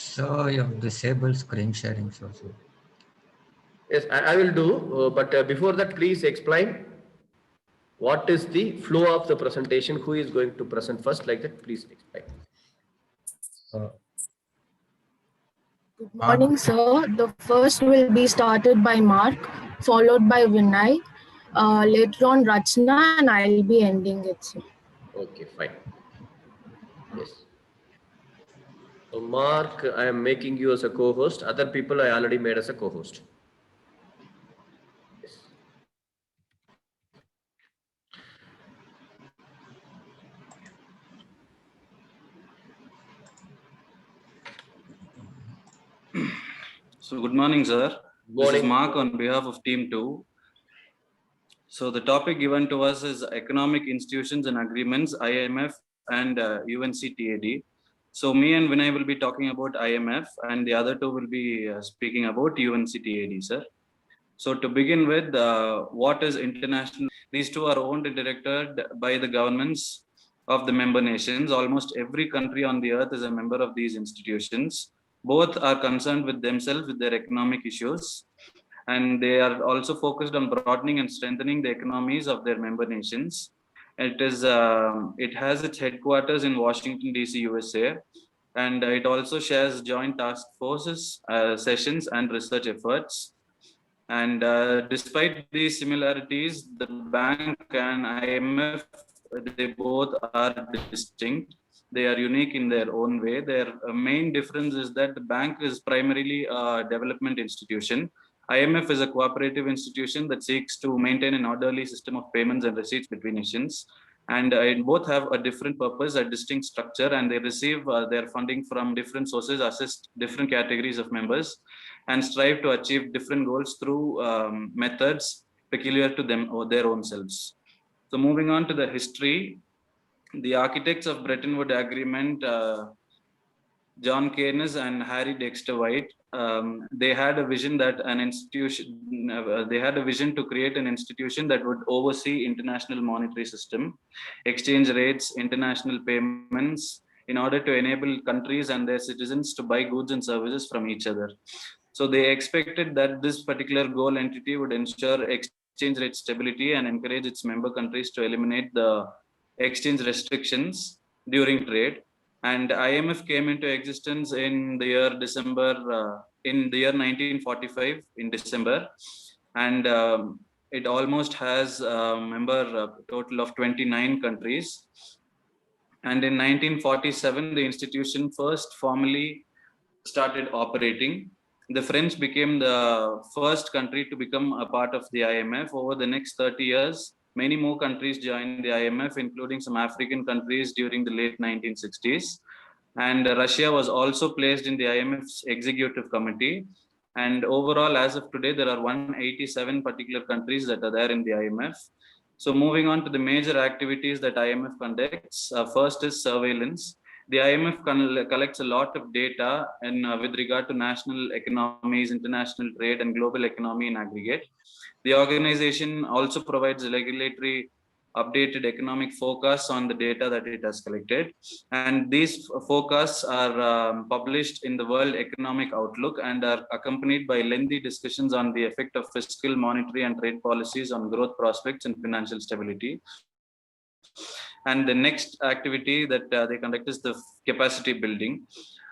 So you have disabled screen sharing also. Yes, I will do, but before that, please explain what is the flow of the presentation. Who is going to present first, like that? Please explain. Good morning, sir. The first will be started by Mark, followed by Vinay, later on Rachna, and I'll be ending it, sir. Okay, fine. Yes. So Mark, I am making you as a co-host. Other people I already made as a co-host. Yes. So good morning, sir. Morning. This is Mark on behalf of Team 2. So the topic given to us is Economic Institutions and Agreements, IMF and UNCTAD. So me and Vinay will be talking about IMF and the other two will be speaking about UNCTAD, sir. So to begin with, what is international? These two are owned and directed by the governments of the member nations. Almost every country on the earth is a member of these institutions. Both are concerned with themselves, with their economic issues, and they are also focused on broadening and strengthening the economies of their member nations. It has its headquarters in Washington, D.C., USA, and it also shares joint task forces, sessions, and research efforts. And despite these similarities, the bank and IMF, they both are distinct. They are unique in their own way. Their main difference is that the bank is primarily a development institution. IMF is a cooperative institution that seeks to maintain an orderly system of payments and receipts between nations. And both have a different purpose, a distinct structure, and they receive their funding from different sources, assist different categories of members, and strive to achieve different goals through methods peculiar to them or their own selves. So moving on to the history, the architects of Bretton Woods Agreement, John Keynes and Harry Dexter White, they had a vision that they had a vision to create an institution that would oversee international monetary system, exchange rates, international payments, in order to enable countries and their citizens to buy goods and services from each other. So they expected that this particular goal entity would ensure exchange rate stability and encourage its member countries to eliminate the exchange restrictions during trade. And IMF came into existence in the year 1945 in December, and it almost has a total of 29 countries. And in 1947, the institution first formally started operating. The French became the first country to become a part of the IMF. Over the next 30 years, many more countries joined the IMF, including some African countries during the late 1960s. And Russia was also placed in the IMF's executive committee. And overall, as of today, there are 187 particular countries that are there in the IMF. So moving on to the major activities that IMF conducts, first is surveillance. The IMF collects a lot of data with regard to national economies, international trade, and global economy in aggregate. The organization also provides regulatory updated economic forecasts on the data that it has collected. And these forecasts are published in the World Economic Outlook and are accompanied by lengthy discussions on the effect of fiscal, monetary, and trade policies on growth prospects and financial stability. And the next activity that they conduct is the capacity building.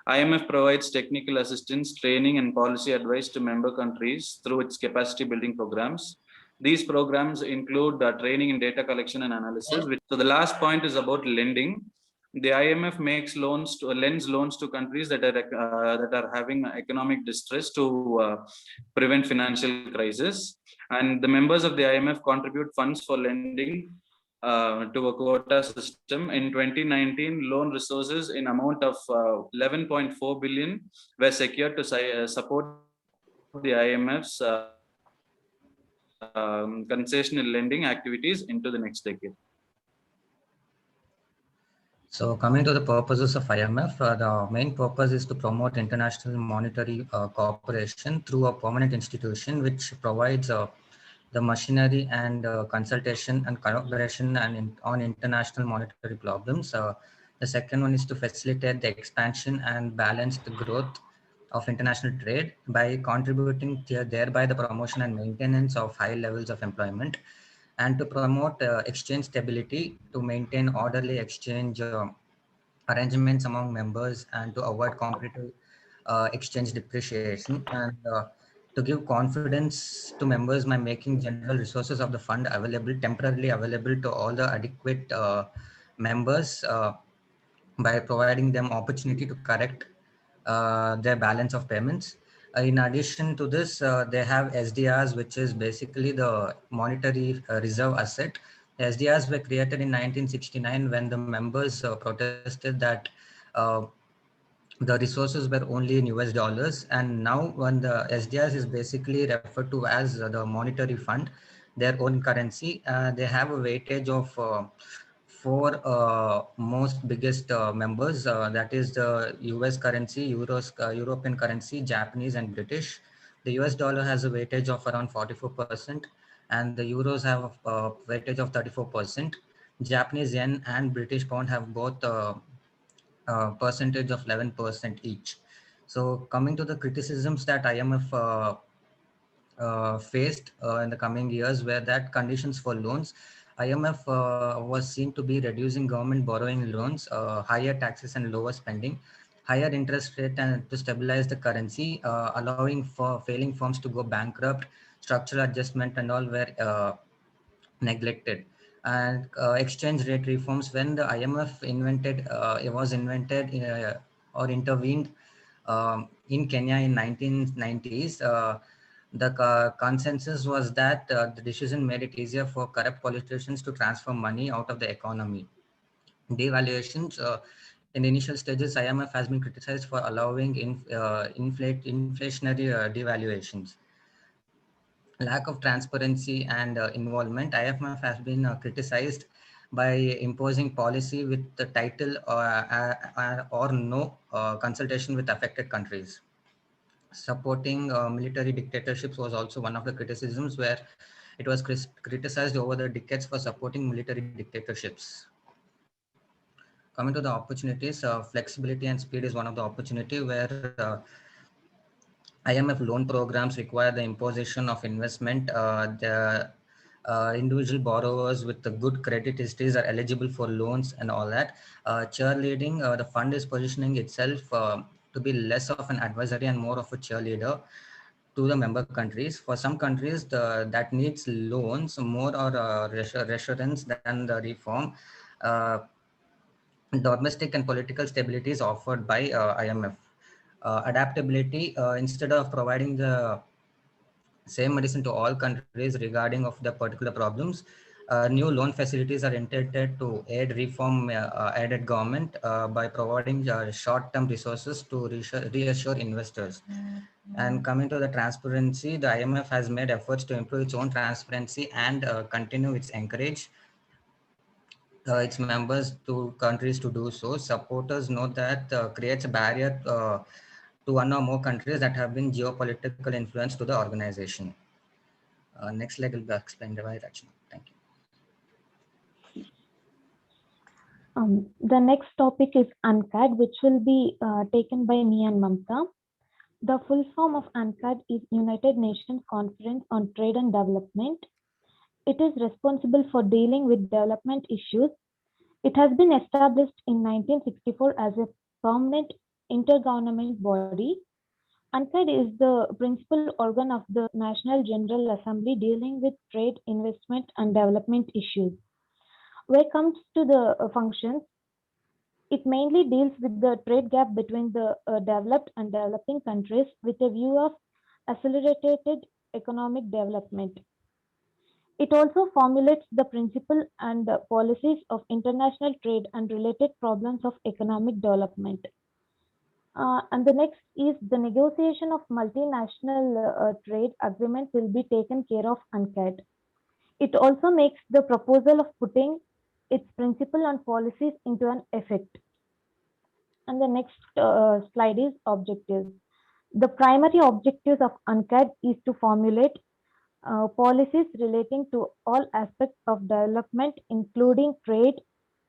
IMF provides technical assistance, training, and policy advice to member countries through its capacity building programs. These programs include training in data collection and analysis. So the last point is about lending. The IMF lends loans to countries that are having economic distress to prevent financial crisis. And the members of the IMF contribute funds for lending to a quota system. In 2019, loan resources in amount of 11.4 billion were secured to support the IMF's concessional lending activities into the next decade. So coming to the purposes of IMF, the main purpose is to promote international monetary cooperation through a permanent institution which provides the machinery and consultation and collaboration on international monetary problems. The second one is to facilitate the expansion and balance the growth of international trade by contributing thereby the promotion and maintenance of high levels of employment, and to promote exchange stability, to maintain orderly exchange arrangements among members, and to avoid competitive exchange depreciation, and to give confidence to members by making general resources of the fund available, temporarily available to all the adequate members, by providing them opportunity to correct their balance of payments. In addition to this, they have SDRs, which is basically the monetary reserve asset. SDRs were created in 1969 when the members protested that uh, the resources were only in US dollars. And now when the SDRs is basically referred to as the monetary fund, their own currency, they have a weightage of four most biggest members, that is the US currency, Euros, European currency, Japanese and British. The US dollar has a weightage of around 44%, and the Euros have a weightage of 34%. Japanese yen and British pound have both percentage of 11% each. So coming to the criticisms that IMF faced in the coming years, were that conditions for loans. IMF was seen to be reducing government borrowing loans, higher taxes and lower spending, higher interest rate, and to stabilize the currency, allowing for failing firms to go bankrupt. Structural adjustment and all were neglected. And exchange rate reforms, when the IMF it was invented or intervened in Kenya in 1990s, the consensus was that the decision made it easier for corrupt politicians to transfer money out of the economy. Devaluations, in the initial stages, IMF has been criticized for allowing inflationary devaluations. Lack of transparency and involvement. IMF has been criticized by imposing policy with the title or no consultation with affected countries. Supporting military dictatorships was also one of the criticisms, where it was criticized over the decades for supporting military dictatorships. Coming to the opportunities, flexibility and speed is one of the opportunity, where IMF loan programs require the imposition of investment. The individual borrowers with the good credit histories are eligible for loans and all that. Cheerleading, the fund is positioning itself to be less of an advisory and more of a cheerleader to the member countries. For some countries that needs loans more or reassurance than the reform. Domestic and political stability is offered by IMF. Adaptability, instead of providing the same medicine to all countries regarding of the particular problems, new loan facilities are intended to aid reform aided government by providing short-term resources to reassure investors. And coming to the transparency, the IMF has made efforts to improve its own transparency and continue its encourage its members to countries to do so. Supporters know that creates a barrier to one or more countries that have been geopolitical influence to the organization. Next slide will be explained by Rachna. Thank you. The next topic is UNCTAD, which will be taken by me and Mamta. The full form of UNCTAD is United Nations Conference on Trade and Development. It is responsible for dealing with development issues. It has been established in 1964 as a permanent intergovernmental body. UNCTAD is the principal organ of the National General Assembly dealing with trade, investment, and development issues. When it comes to the functions, it mainly deals with the trade gap between the developed and developing countries with a view of accelerated economic development. It also formulates the principle and the policies of international trade and related problems of economic development. And the next is the negotiation of multinational trade agreements will be taken care of UNCTAD. It also makes the proposal of putting its principle and policies into an effect. And the next slide is objectives. The primary objectives of UNCTAD is to formulate policies relating to all aspects of development, including trade,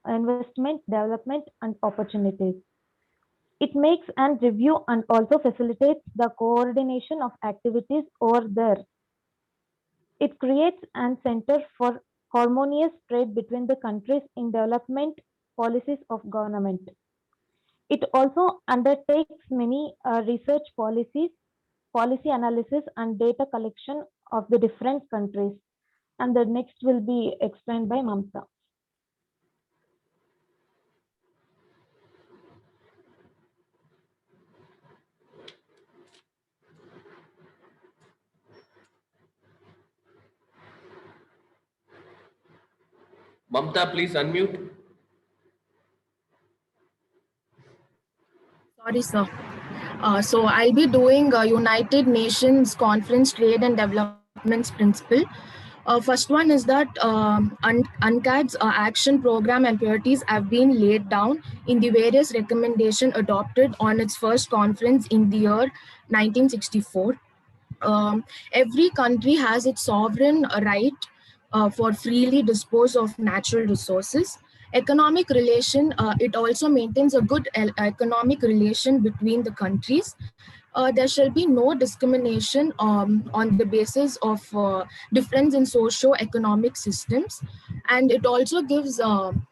investment, development, and opportunities. It makes and review and also facilitates the coordination of activities over there. It creates and center for harmonious trade between the countries in development policies of government. It also undertakes many research policies, policy analysis and data collection of the different countries. And the next will be explained by Mamta. Mamta, please unmute. Sorry, sir. So I'll be doing United Nations Conference Trade and Developments Principle. First one is that UNCTAD's action program and priorities have been laid down in the various recommendations adopted on its first conference in the year 1964. Every country has its sovereign right for freely dispose of natural resources. Economic relation, it also maintains a good economic relation between the countries. There shall be no discrimination on the basis of difference in socio-economic systems. And it also gives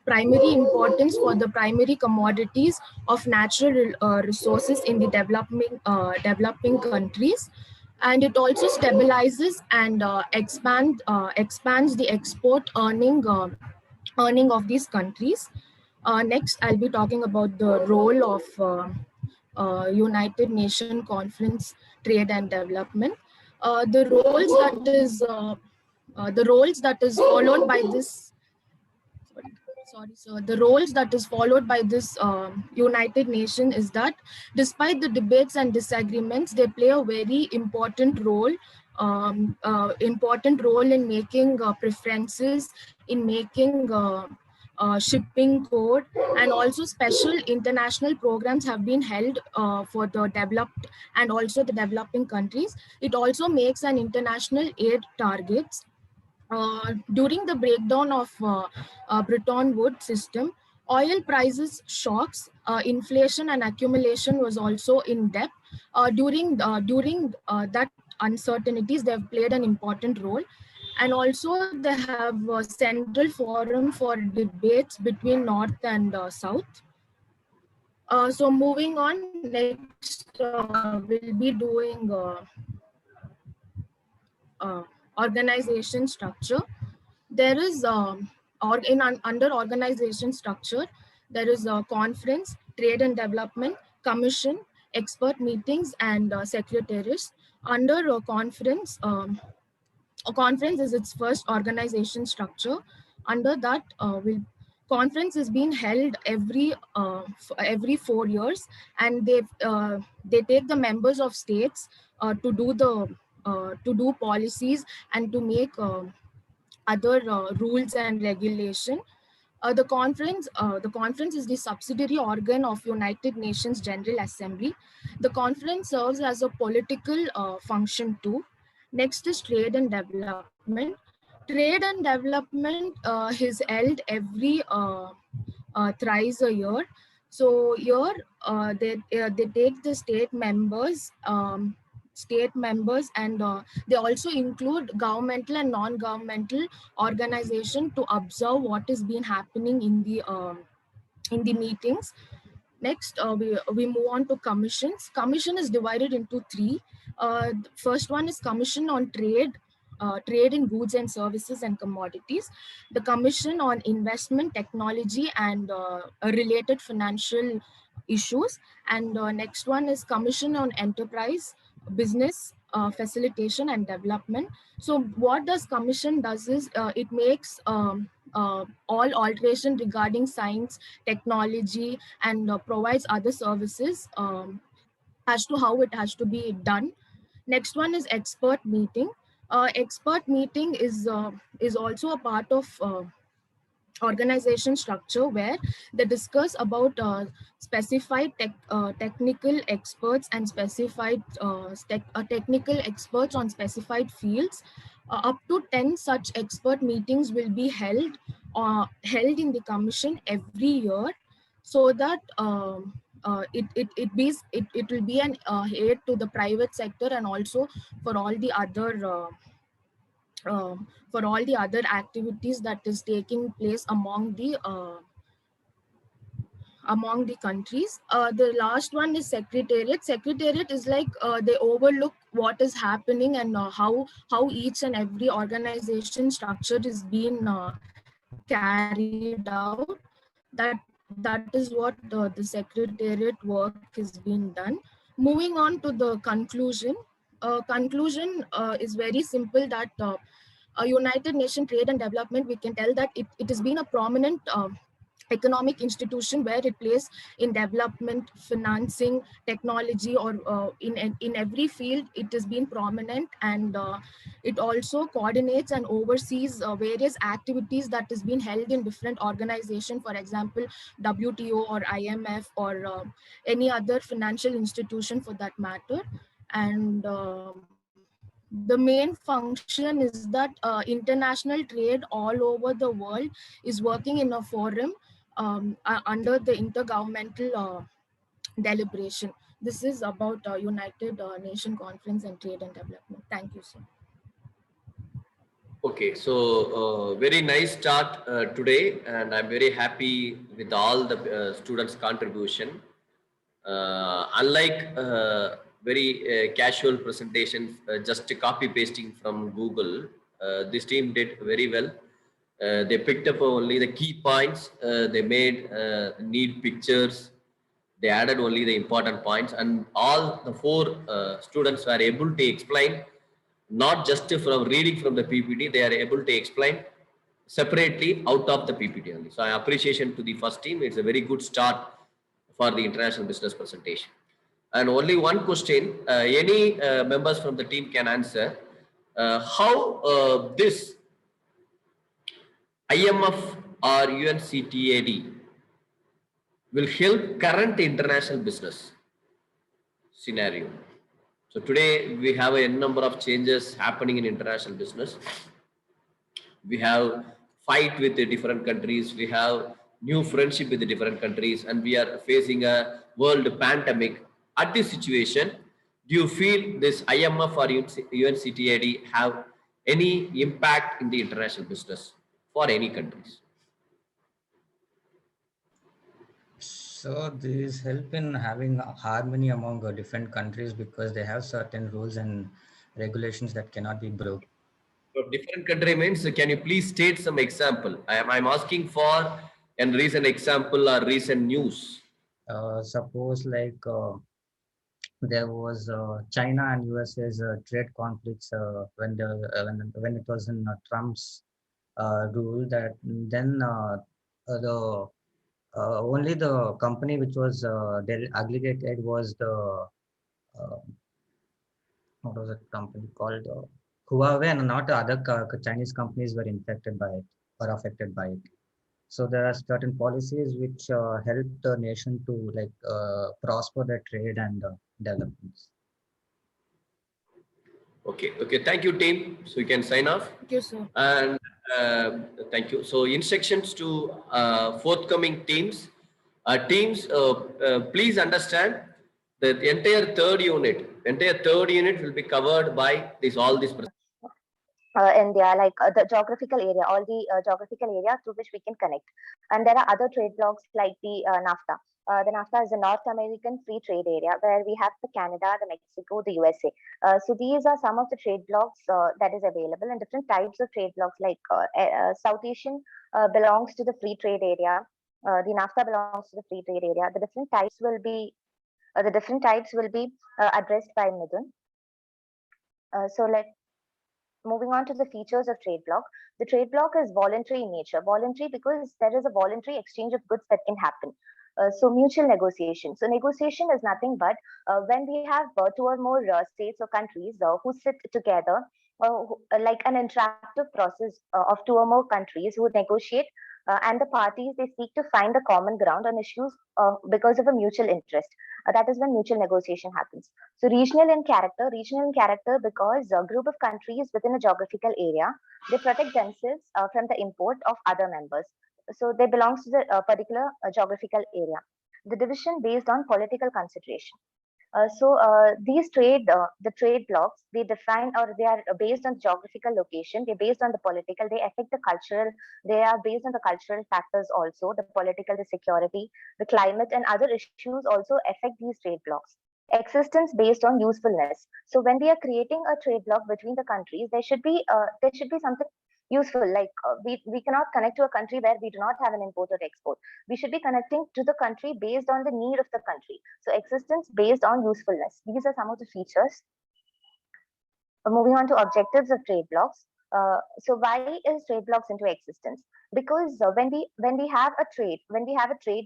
primary importance for the primary commodities of natural resources in the developing countries. And it also stabilizes and expands the export earning of these countries. Next, I'll be talking about the role of United Nations Conference Trade and Development. The roles that is followed by this. Sorry, sir. The roles that is followed by this United Nations is that despite the debates and disagreements, they play a very important role in making preferences, in making shipping code, and also special international programs have been held for the developed and also the developing countries. It also makes an international aid targets. During the breakdown of Bretton Woods system, oil prices shocks, inflation and accumulation was also in depth. During that uncertainties, they have played an important role. And also they have a central forum for debates between North and South. So moving on, next we'll be doing organization structure. There is under organization structure, there is a conference, trade and development, commission, expert meetings, and secretaries. Under a conference is its first organization structure. Under that, conference is being held every 4 years, and they take the members of states to do policies and to make other rules and regulation. The conference is the subsidiary organ of United Nations General Assembly. The conference serves as a political function too. Next is trade and development. Trade and development is held every thrice a year. So here they take the state members and they also include governmental and non-governmental organization to observe what is been happening in the meetings. Next, we move on to commissions. Commission is divided into three. First one is commission on trade in goods and services and commodities. The commission on investment, technology, and related financial issues. And next one is commission on enterprise, business, facilitation and development. So what does commission does is it makes all alteration regarding science, technology, and provides other services as to how it has to be done. Next one is expert meeting. Expert meeting is also a part of organization structure where they discuss about specified technical experts and specified technical experts on specified fields. Up to 10 such expert meetings will be held in the commission every year, so that it will be an aid to the private sector and also for all the other activities that is taking place among the countries. The last one is secretariat. Secretariat is like they overlook what is happening and how each and every organization structure is being carried out. That is what the secretariat work is being done. Moving on to the conclusion. Conclusion is very simple, that a United Nations Trade and Development, we can tell that it has been a prominent economic institution where it plays in development, financing, technology, or in every field it has been prominent, and it also coordinates and oversees various activities that has been held in different organizations, for example WTO or IMF or any other financial institution for that matter. And the main function is that international trade all over the world is working in a forum under the intergovernmental deliberation. This is about United Nation Conference and Trade and Development. Thank you, sir. Okay, so very nice start today, and I'm very happy with all the students' contribution. Unlike very casual presentations, just copy pasting from Google, this team did very well. They picked up only the key points. They made neat pictures. They added only the important points, and all the four students were able to explain, not just from reading from the PPT, they are able to explain separately out of the PPT only. So, appreciation to the first team. It's a very good start for the international business presentation. And only one question, any members from the team can answer. How this IMF or UNCTAD will help current international business scenario? So today we have a number of changes happening in international business. We have fight with the different countries. We have new friendship with the different countries, and we are facing a world pandemic. At this situation, do you feel this IMF or UNCTAD have any impact in the international business for any countries? So these help in having harmony among different countries because they have certain rules and regulations that cannot be broken. So different country means, can you please state some example? I'm asking for a recent example or recent news. Suppose like there was China and USA's trade conflicts when it was in Trump's rule, that then the only the company which was aggregated was the what was that company called? Huawei, and not other Chinese companies were infected by it or affected by it. So there are certain policies which help the nation to prosper their trade and developments. Okay, okay. Thank you, team. So you can sign off. Thank you, sir. And thank you. So instructions to forthcoming teams. Please understand that the entire third unit will be covered by all this. India, like the geographical area, all the geographical area through which we can connect. And there are other trade blocs like the NAFTA. The NAFTA is a North American Free Trade Area where we have the Canada, the Mexico, the USA. So these are some of the trade blocs that is available, and different types of trade blocs like South Asian belongs to the Free Trade Area. The NAFTA belongs to the Free Trade Area. The different types will be addressed by Midun. Moving on to the features of trade bloc. The trade bloc is voluntary in nature. Voluntary because there is a voluntary exchange of goods that can happen. So mutual negotiation. So negotiation is nothing but when we have two or more states or countries who sit together, like an interactive process of two or more countries who negotiate, and the parties, they seek to find a common ground on issues because of a mutual interest. That is when mutual negotiation happens. So regional in character because a group of countries within a geographical area, they protect themselves from the import of other members. So they belong to the particular geographical area. the division based on political consideration. These the trade blocks, they define, or they are based on geographical location, they're based on the political, they affect the cultural, they are based on the cultural factors also, the political, the security, the climate, and other issues also affect these trade blocks. Existence based on usefulness. So when we are creating a trade block between the countries, there should be something useful, like we cannot connect to a country where we do not have an import or export. We should be connecting to the country based on the need of the country. So existence based on usefulness. These are some of the features. Moving on to objectives of trade blocks. So why is trade blocks into existence? Because when we have a trade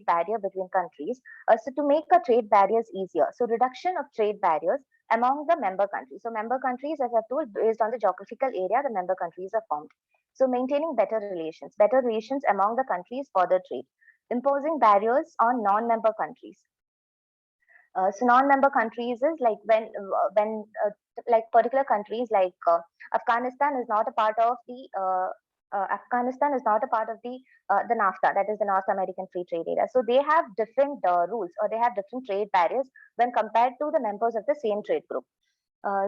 barrier between countries, so to make a trade barriers easier, so reduction of trade barriers among the member countries. So member countries, as I've told, based on the geographical area, the member countries are formed. So maintaining better relations among the countries for the trade, imposing barriers on non-member countries. So non-member countries is like when like particular countries like Afghanistan is not a part of the NAFTA, that is the North American Free Trade Area. So they have different rules, or they have different trade barriers when compared to the members of the same trade group.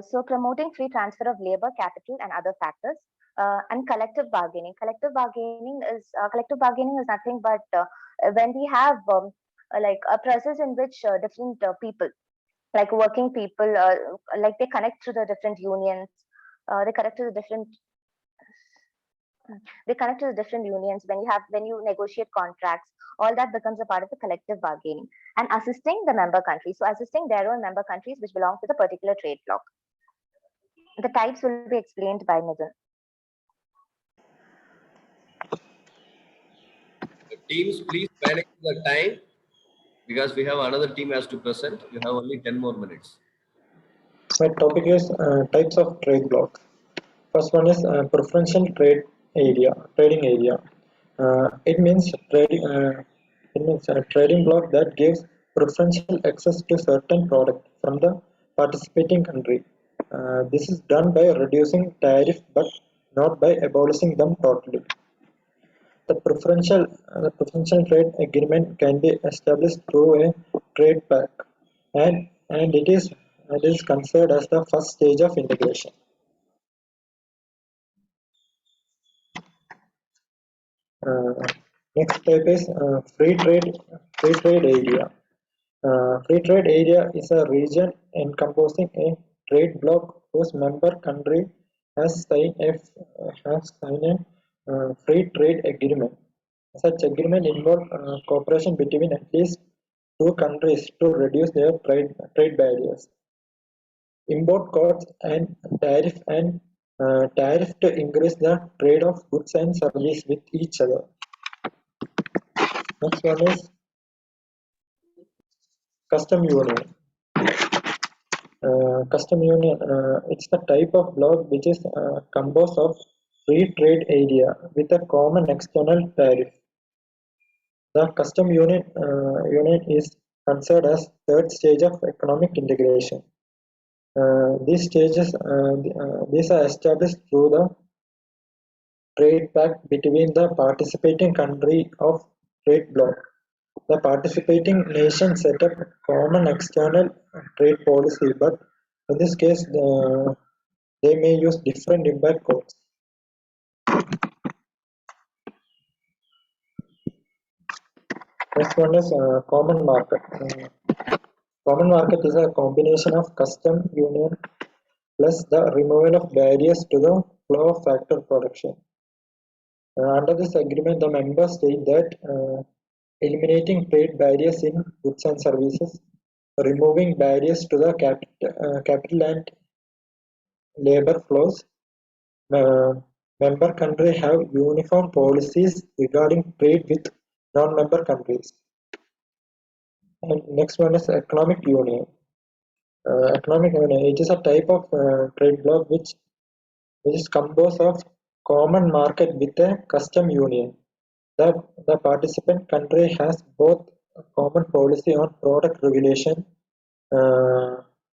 So promoting free transfer of labor, capital, and other factors. And collective bargaining. Collective bargaining is nothing but when we have like a process in which different people, like working people, like they connect to the different unions, they connect to the different unions when you negotiate contracts. All that becomes a part of the collective bargaining. And assisting the member countries, so assisting their own member countries which belong to the particular trade bloc. The types will be explained by Mithun. Teams, please manage the time, because we have another team has to present. You have only 10 more minutes. My topic is types of trade blocks. First one is preferential trading area. It means a trading block that gives preferential access to certain products from the participating country. This is done by reducing tariff, but not by abolishing them totally. The preferential trade agreement can be established through a trade pact, and it is considered as the first stage of integration. Next type is free trade area. Free trade area is a region encompassing a trade bloc whose member country has signed a free trade agreement. Such agreement involves cooperation between at least two countries to reduce their trade barriers. Import costs and tariff to increase the trade of goods and services with each other. Next one is custom union. Custom union, it's the type of bloc which is composed of free trade area with a common external tariff. The custom union is considered as third stage of economic integration. These are established through the trade pact between the participating country of trade bloc. The participating nations set up common external trade policy, but in this case, they may use different impact codes. Next one is common market. Common market is a combination of custom union plus the removal of barriers to the flow of factor production. Under this agreement, the members state that eliminating trade barriers in goods and services, removing barriers to the capital and labor flows, member countries have uniform policies regarding trade with non-member countries. And next one is economic union. Economic union, it is a type of trade bloc which is composed of common market with a custom union. The participant country has both a common policy on product regulation,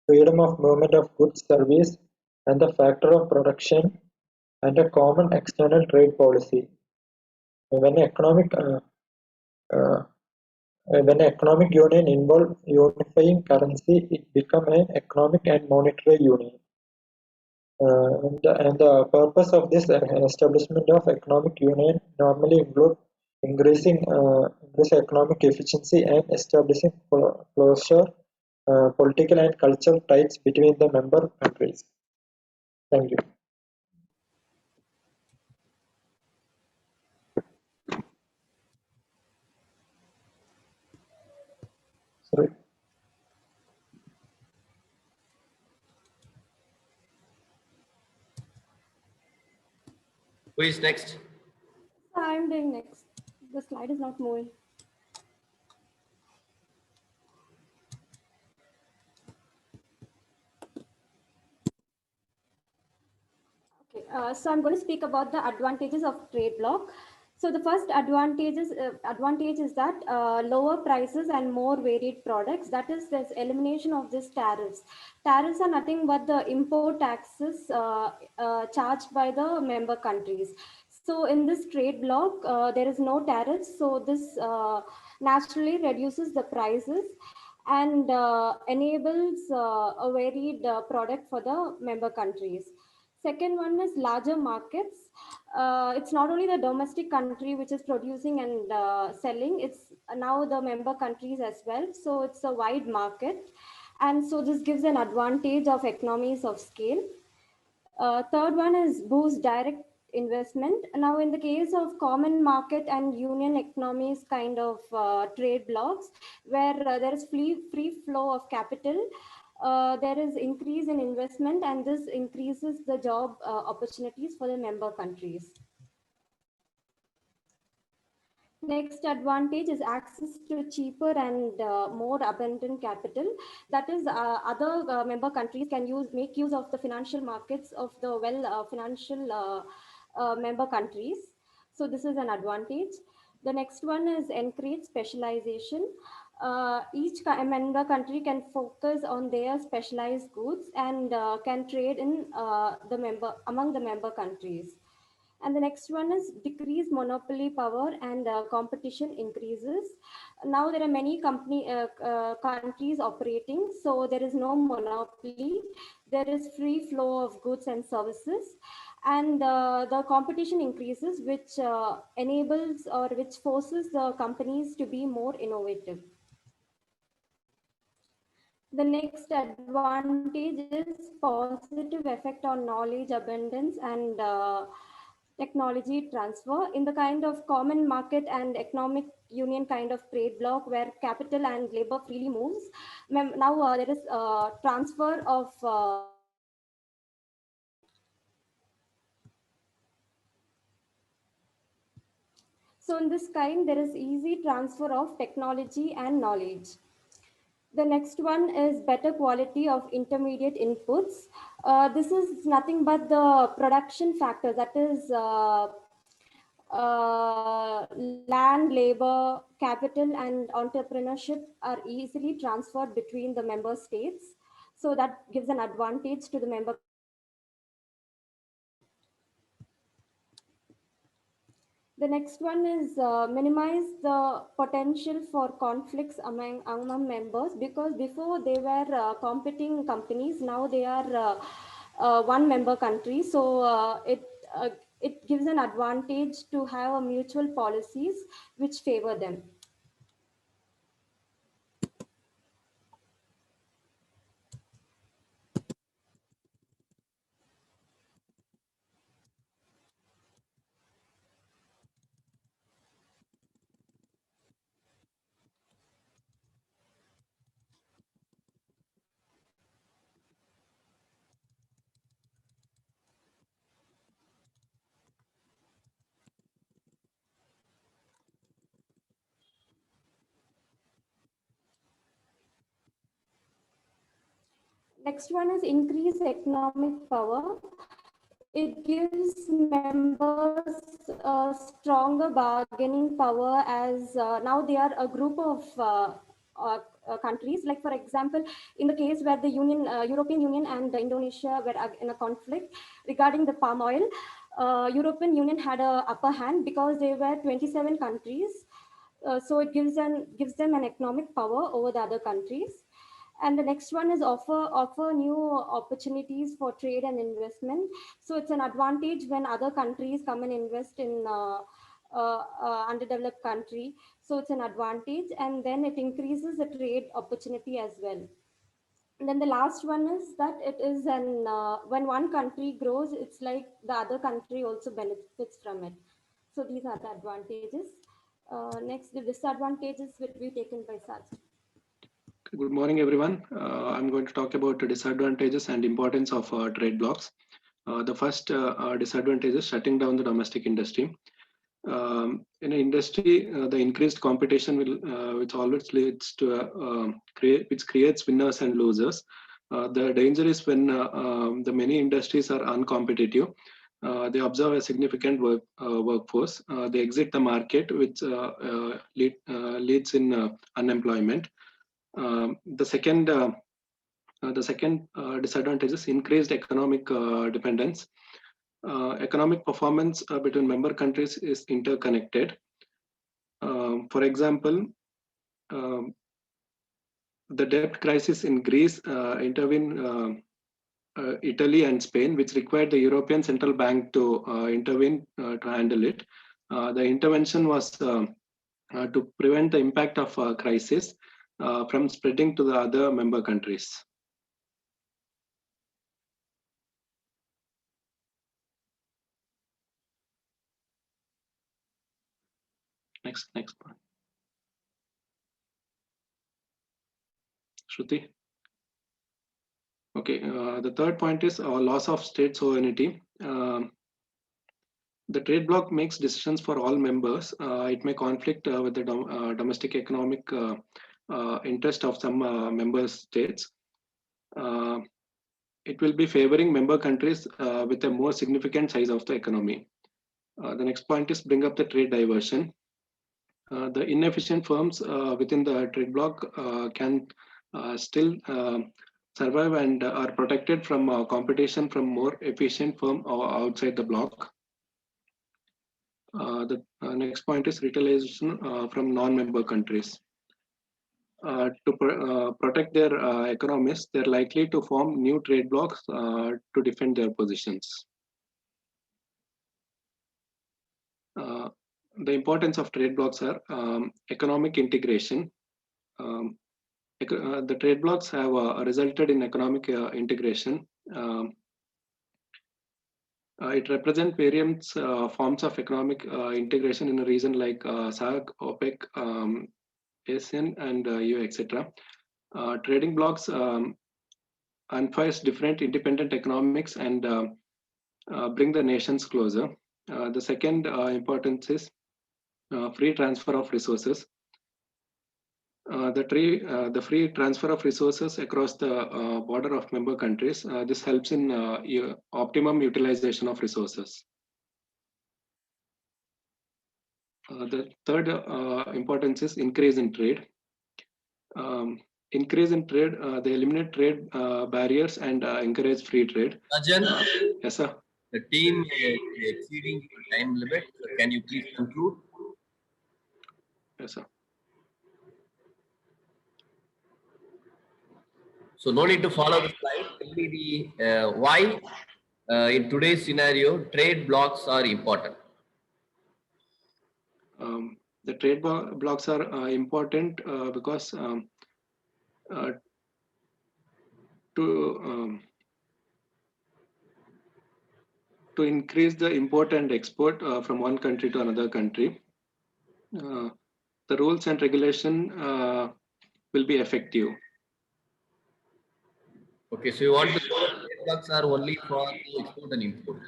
freedom of movement of goods, service, and the factor of production, and a common external trade policy. When when economic union involves unifying currency, it becomes an economic and monetary union. And the purpose of this establishment of economic union normally include increasing economic efficiency and establishing closer political and cultural ties between the member countries. Thank you. Sorry. Who is next? I'm doing next. The slide is not moving. Okay, so I'm going to speak about the advantages of trade bloc. So the first advantage is that lower prices and more varied products. That is, there's elimination of these tariffs. Tariffs are nothing but the import taxes charged by the member countries. So in this trade bloc, there is no tariffs. So this naturally reduces the prices and enables a varied product for the member countries. Second one is larger markets. It's not only the domestic country which is producing and selling, it's now the member countries as well. So it's a wide market. And so this gives an advantage of economies of scale. Third one is boost direct investment. Now, in the case of common market and union economies kind of trade blocs, where there is free flow of capital, there is increase in investment, and this increases the job opportunities for the member countries. Next advantage is access to cheaper and more abundant capital. That is, other member countries can make use of the financial markets of the financial member countries. So this is an advantage. The next one is encourage specialization. Each member country can focus on their specialized goods and can trade in among the member countries. And the next one is decrease monopoly power and competition increases. Now there are many countries operating, so there is no monopoly. There is free flow of goods and services, and the competition increases, which enables or which forces the companies to be more innovative. The next advantage is positive effect on knowledge abundance and technology transfer in the kind of common market and economic union kind of trade bloc where capital and labor freely moves. Now there is transfer of so in this kind there is easy transfer of technology and knowledge. The next one is better quality of intermediate inputs. This is nothing but the production factor, that is land, labor, capital, and entrepreneurship are easily transferred between the member states. So that gives an advantage to the member. The next one is minimize the potential for conflicts among members, because before they were competing companies, now they are one member country. So it gives an advantage to have a mutual policies which favor them. Next one is increase economic power. It gives members a stronger bargaining power, as now they are a group of countries. Like for example, in the case where the European Union and Indonesia were in a conflict regarding the palm oil, European Union had a upper hand because they were 27 countries. So it gives them an economic power over the other countries. And the next one is offer new opportunities for trade and investment. So it's an advantage when other countries come and invest in underdeveloped country. So it's an advantage, and then it increases the trade opportunity as well. And then the last one is that it is when one country grows, it's like the other country also benefits from it. So these are the advantages. Next, the disadvantages will be taken by Saj. Good morning, everyone. I'm going to talk about the disadvantages and importance of trade blocks. The first disadvantage is shutting down the domestic industry. In an industry, the increased competition which always leads to which creates winners and losers. The danger is when the many industries are uncompetitive. They observe a significant workforce. They exit the market, which leads in unemployment. The second disadvantage is increased economic dependence. Economic performance between member countries is interconnected. For example, the debt crisis in Greece intervened Italy and Spain, which required the European Central Bank to intervene to handle it. The intervention was to prevent the impact of crisis from spreading to the other member countries. Next point. Shruti. Okay, the third point is loss of state sovereignty. The trade bloc makes decisions for all members. It may conflict with the domestic economic interest of some member states. It will be favoring member countries with a more significant size of the economy. The next point is bring up the trade diversion. The inefficient firms within the trade bloc can still survive and are protected from competition from more efficient firms outside the bloc. The next point is retaliation from non-member countries. To protect their economies, they're likely to form new trade blocs to defend their positions. The importance of trade blocs are economic integration. The trade blocs have resulted in economic integration. It represents various forms of economic integration in a region like SAARC, OPEC, ASEAN, and EU, etc. Trading blocs unfires different independent economics and bring the nations closer. The second importance is free transfer of resources. The free transfer of resources across the border of member countries. This helps in optimum utilization of resources. The third importance is increase in trade. Increase in trade, they eliminate trade barriers and encourage free trade. Rajan, yes, sir. The team is exceeding the time limit. So can you please conclude? Yes, sir. So no need to follow the slide. Tell me the why in today's scenario trade blocks are important. The trade blocks are important because to increase the import and export from one country to another country, the rules and regulation will be effective. Okay, so you want to say that trade blocks are only for the export and import?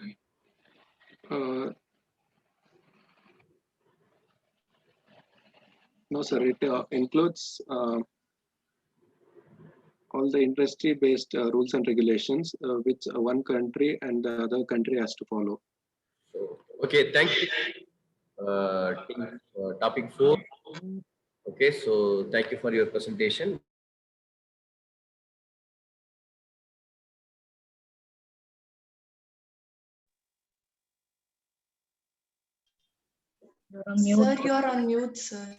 No, sir. It includes all the industry-based rules and regulations which one country and the other country has to follow. So, okay, thank you. Topic 4. Okay, so thank you for your presentation. Sir, you are on mute, sir.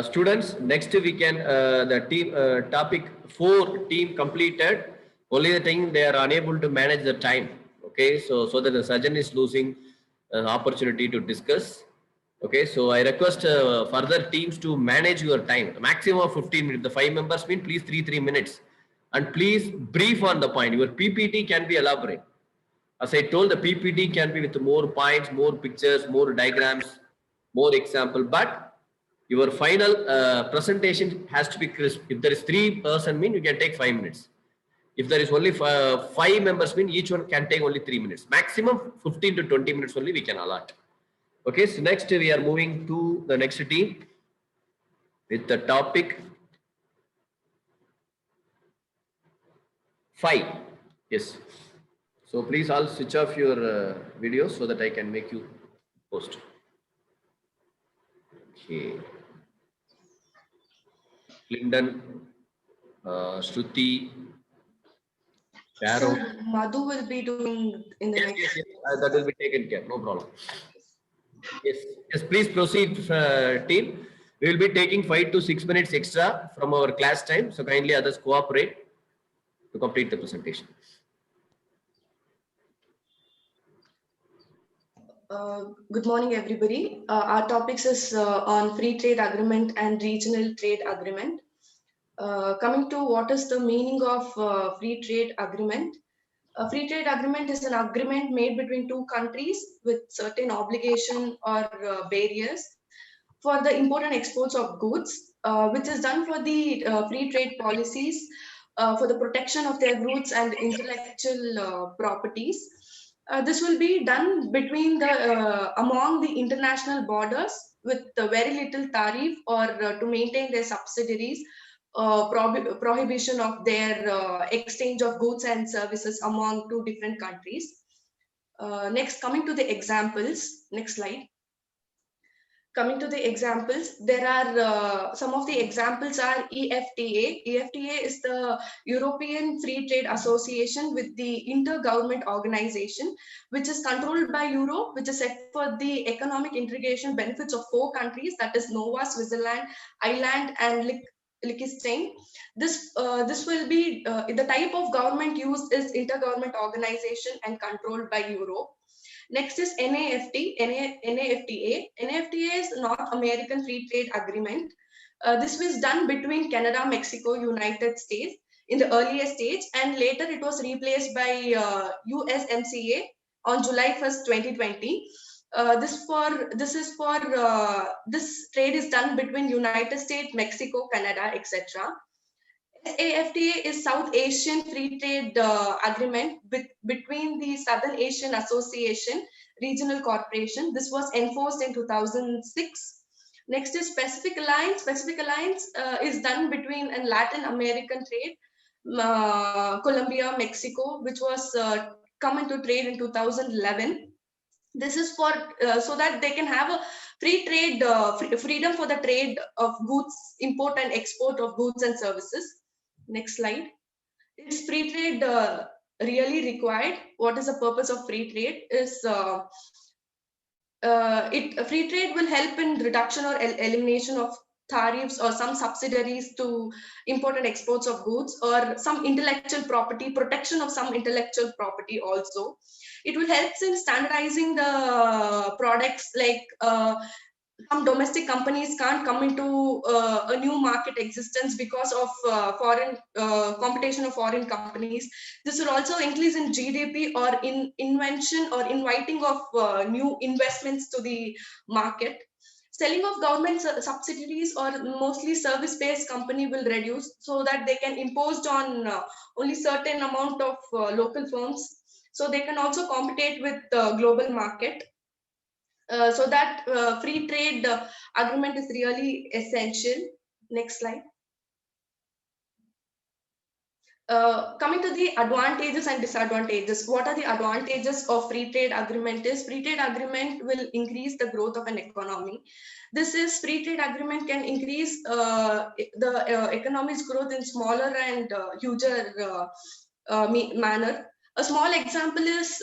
Students, next we can, the team, topic 4 team completed. Only the thing they are unable to manage the time. Okay, so that the surgeon is losing an opportunity to discuss. Okay, so I request further teams to manage your time. Maximum of 15 minutes. The 5 members mean please 3 minutes. And please brief on the point. Your PPT can be elaborate. As I told, the PPT can be with more points, more pictures, more diagrams, more example. But your final presentation has to be crisp. If there is 3 person, mean you can take 5 minutes. If there is only 5 members, mean each one can take only 3 minutes. Maximum 15 to 20 minutes only we can allot. Okay, so next we are moving to the next team with the topic 5. Yes. So please all switch off your videos so that I can make you post. Okay. Lyndon, Shruti, Sharon. Sir, Madhu will be doing in the next. Yes. That will be taken care. No problem. Yes. Please proceed, team. We will be taking 5 to 6 minutes extra from our class time. So kindly others cooperate to complete the presentation. Good morning, everybody. Our topics is on free trade agreement and regional trade agreement. Coming to what is the meaning of free trade agreement. A free trade agreement is an agreement made between 2 countries with certain obligation or barriers for the import and exports of goods, which is done for the free trade policies for the protection of their goods and intellectual properties. This will be done between the among the international borders with very little tariff or to maintain their subsidiaries, prohibition of their exchange of goods and services among 2 different countries. Next, coming to the examples, next slide. Coming to the examples, there are some of the examples are EFTA. EFTA is the European Free Trade Association with the intergovernment organization, which is controlled by Europe, which is set for the economic integration benefits of 4 countries, that is Nova, Switzerland, Ireland, and Liechtenstein. This will be the type of government used is intergovernment organization and controlled by Europe. Next is NAFTA. NAFTA is North American Free Trade Agreement. This was done between Canada, Mexico, United States in the earlier stage, and later it was replaced by USMCA on July 1st, 2020. This trade is done between United States, Mexico, Canada, etc. SAFTA is South Asian Free Trade Agreement between the Southern Asian Association Regional Corporation. This was enforced in 2006. Next is Pacific Alliance. Pacific Alliance is done between a Latin American trade, Colombia, Mexico, which was come into trade in 2011. This is for so that they can have a free trade, freedom for the trade of goods, import and export of goods and services. Next slide. Is free trade really required? What is the purpose of free trade? Is free trade will help in reduction or elimination of tariffs or some subsidies to import and exports of goods, or some intellectual property, protection of some intellectual property also. It will help in standardizing the products, like some domestic companies can't come into a new market existence because of foreign competition of foreign companies. This will also increase in GDP or in invention or inviting of new investments to the market. Selling of government subsidies or mostly service-based company will reduce, so that they can impose on only certain amount of local firms, so they can also compete with the global market. So that free trade agreement is really essential. Next slide. Coming to the advantages and disadvantages. What are the advantages of free trade agreement is? Free trade agreement will increase the growth of an economy. This is free trade agreement can increase the economy's growth in smaller and huger manner. A small example is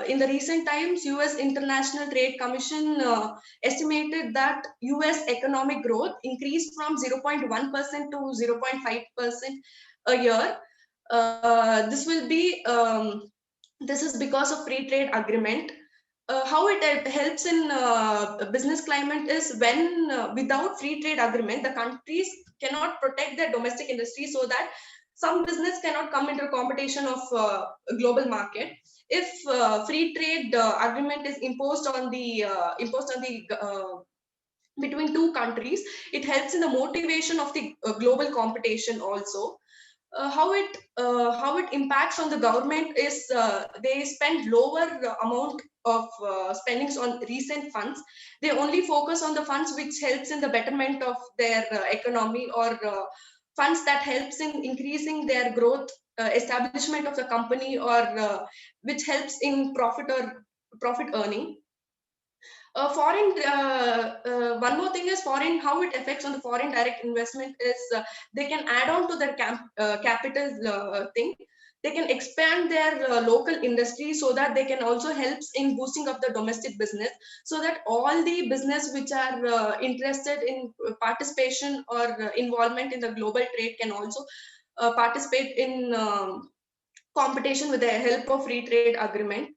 in the recent times, US International Trade Commission estimated that US economic growth increased from 0.1% to 0.5% a year. This is because of free trade agreement. How it helps in business climate is when without free trade agreement, the countries cannot protect their domestic industry, so that some business cannot come into competition of a global market. If free trade agreement is imposed on the between two countries, it helps in the motivation of the global competition also. How it impacts on the government is they spend lower amount of spendings on recent funds. They only focus on the funds which helps in the betterment of their economy, or funds that helps in increasing their growth, establishment of the company, or which helps in profit earning. One more thing is foreign, how it affects on the foreign direct investment is they can add on to their capital thing. They can expand their local industry, so that they can also helps in boosting up the domestic business, so that all the business which are interested in participation or involvement in the global trade can also participate in competition with the help of free trade agreement.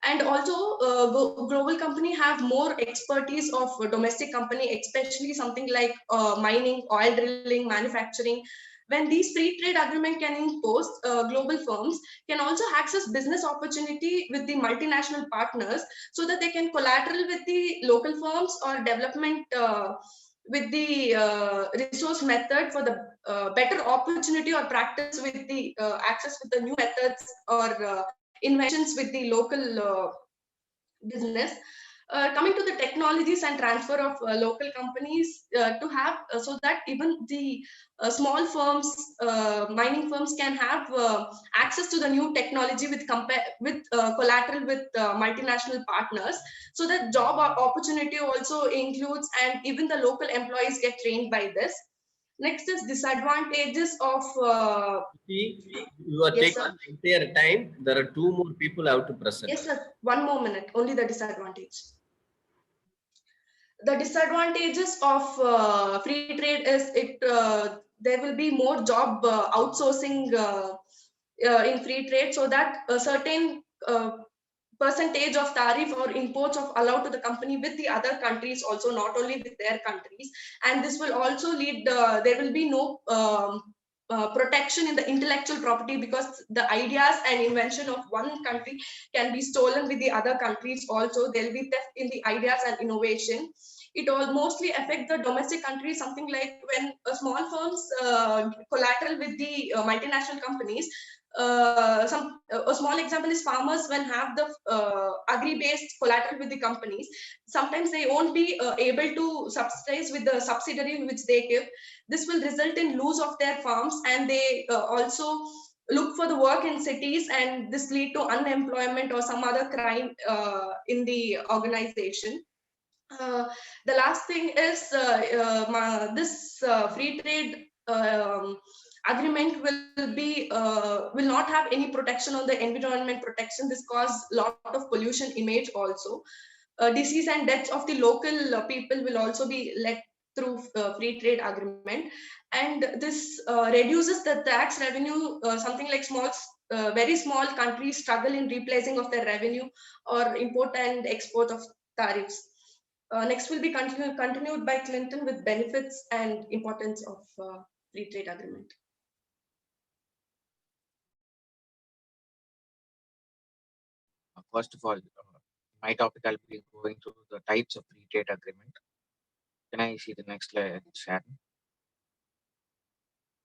And also global company have more expertise of domestic company, especially something like mining, oil drilling, manufacturing. When these free trade agreement can impose, global firms can also access business opportunity with the multinational partners, so that they can collateral with the local firms, or development with the resource method for the better opportunity or practice with the access with the new methods, or inventions with the local business. Coming to the technologies and transfer of local companies to have so that even the small firms, mining firms can have access to the new technology with collateral with multinational partners, so that job opportunity also includes, and even the local employees get trained by this. Next is disadvantages of. You are Yes, taking sir. the entire time. There are two more people out to present. Yes, sir. One more minute. Only the disadvantage. The disadvantages of free trade is there will be more job outsourcing in free trade, so that a certain percentage of tariff or imports of allowed to the company with the other countries also, not only with their countries. And this will also lead there will be no protection in the intellectual property, because the ideas and invention of one country can be stolen with the other countries also. There will be theft in the ideas and innovation. It all mostly affect the domestic countries, something like when small firms collateral with the multinational companies. A small example is farmers when have the agri-based collateral with the companies. Sometimes they won't be able to subsidize with the subsidiary which they give. This will result in lose of their farms, and they also look for the work in cities, and this lead to unemployment or some other crime in the organization. The last thing is this free trade agreement will not have any protection on the environment protection. This cause lot of pollution image also. Disease and deaths of the local people will also be led through free trade agreement. And this reduces the tax revenue. Something like very small countries struggle in replacing of their revenue or import and export of tariffs. Next will be continued by Clinton with benefits and importance of free trade agreement. First of all, my topic, I'll be going through the types of free trade agreement. Can I see the next slide, Sharon?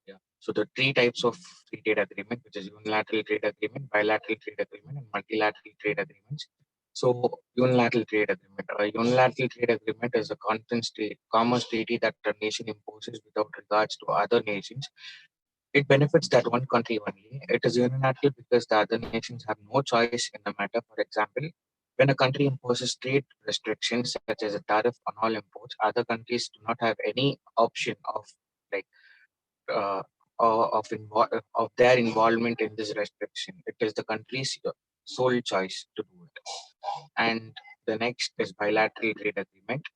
Yeah. So the three types of free trade agreement, which is unilateral trade agreement, bilateral trade agreement, and multilateral trade agreements. So unilateral trade agreement. A unilateral trade agreement is a commerce treaty that a nation imposes without regards to other nations. It benefits that one country only. It is unilateral because the other nations have no choice in the matter. For example, when a country imposes trade restrictions such as a tariff on all imports, other countries do not have any option of of their involvement in this restriction. It is the country's sole choice to do it. And the next is bilateral trade agreement.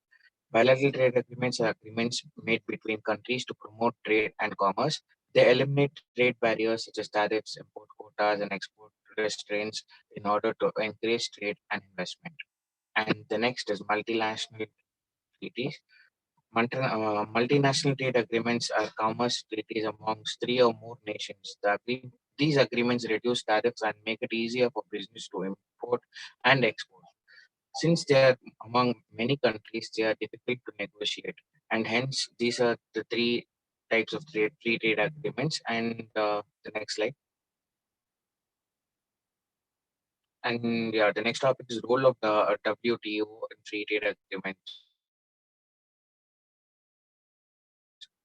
Bilateral trade agreements are agreements made between countries to promote trade and commerce. They eliminate trade barriers such as tariffs, import quotas, and export restraints in order to encourage trade and investment. And the next is multinational treaties. Multinational trade agreements are commerce treaties amongst three or more nations. These agreements reduce tariffs and make it easier for business to import and export. Since they are among many countries, they are difficult to negotiate, and hence these are the three types of free trade agreements. And the next slide. And yeah, the next topic is role of the WTO in free trade agreements.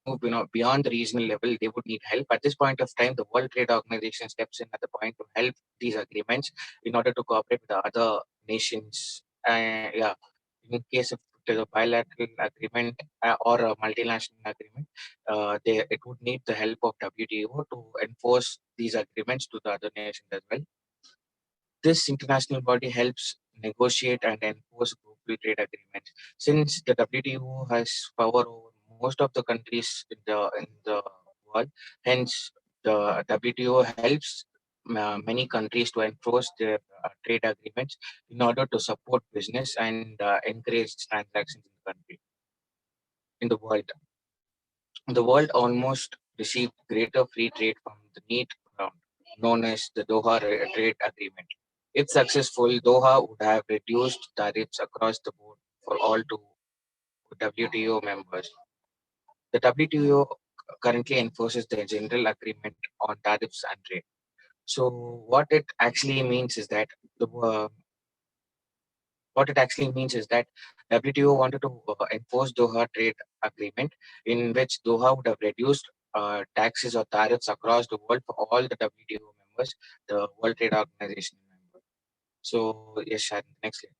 Move beyond the regional level, they would need help. At this point of time, the World Trade Organization steps in at the point to help these agreements in order to cooperate with the other nations. Yeah, in case of there's a bilateral agreement or a multinational agreement, it would need the help of WTO to enforce these agreements to the other nations as well. This international body helps negotiate and enforce global trade agreements. Since the WTO has power over most of the countries in the world, hence the WTO helps many countries to enforce their trade agreements in order to support business and encourage transactions in the country, in the world. The world almost received greater free trade from the NEAT round, known as the Doha Trade Agreement. If successful, Doha would have reduced tariffs across the board for all WTO members. The WTO currently enforces the General Agreement on Tariffs and Trade. So what it actually means is that WTO wanted to enforce Doha Trade Agreement, in which Doha would have reduced taxes or tariffs across the world for all the WTO members, the World Trade Organization members. So yes, Sharon, next slide.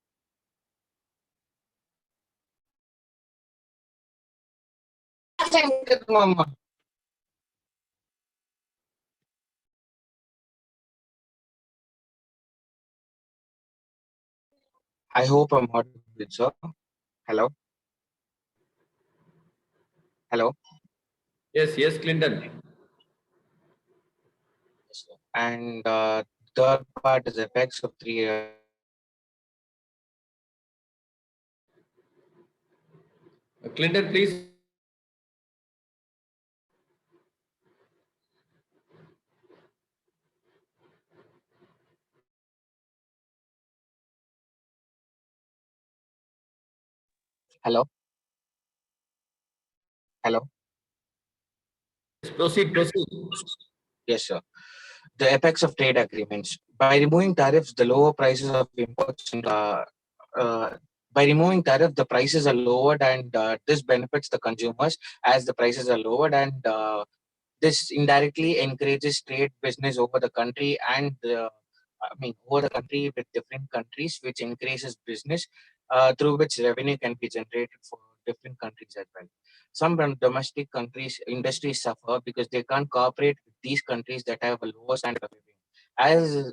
I hope I'm audible, sir. Hello? Hello? Yes, Clinton. And third part is effects of three. Clinton, please. Hello? Hello? Proceed. Yes, sir. The effects of trade agreements. By removing tariffs, the lower prices of imports and by removing tariff, the prices are lowered, and this benefits the consumers as the prices are lowered, and this indirectly encourages trade business over the country and over the country with different countries, which increases business through which revenue can be generated for different countries as well. Some domestic countries industries suffer because they can't cooperate with these countries that have a lower standard of living.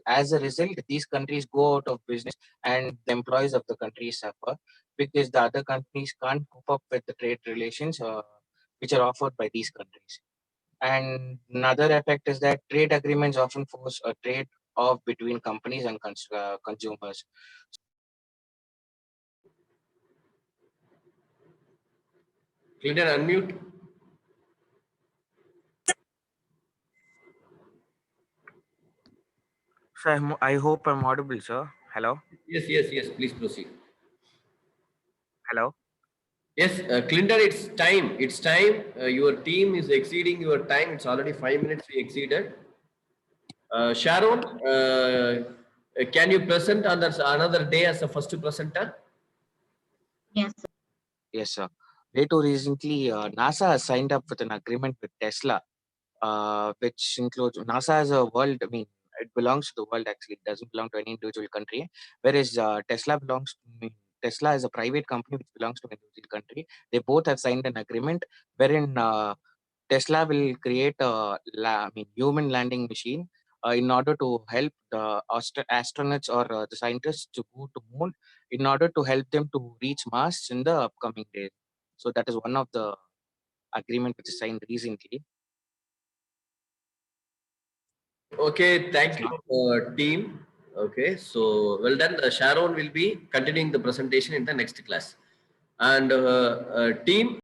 As a result, these countries go out of business, and the employees of the countries suffer because the other countries can't cope up with the trade relations which are offered by these countries. And another effect is that trade agreements often force a trade off between companies and consumers. Clinton, unmute. So I hope I'm audible, sir. Hello? Yes. Please proceed. Hello? Yes, Clinton, it's time. It's time. Your team is exceeding your time. It's already 5 minutes we exceeded. Sharon, can you present on another day as a first presenter? Yes, sir. Yes, sir. Way too recently, NASA has signed up with an agreement with Tesla, which includes NASA as a world. I mean, it belongs to the world actually. It doesn't belong to any individual country. Whereas Tesla belongs to Tesla is a private company which belongs to an individual country. They both have signed an agreement wherein Tesla will create a human landing machine in order to help the astronauts or the scientists to go to moon, in order to help them to reach Mars in the upcoming days. So that is one of the agreement which is signed recently. Okay, thank you, team. Okay, so well done. Sharon will be continuing the presentation in the next class. And team,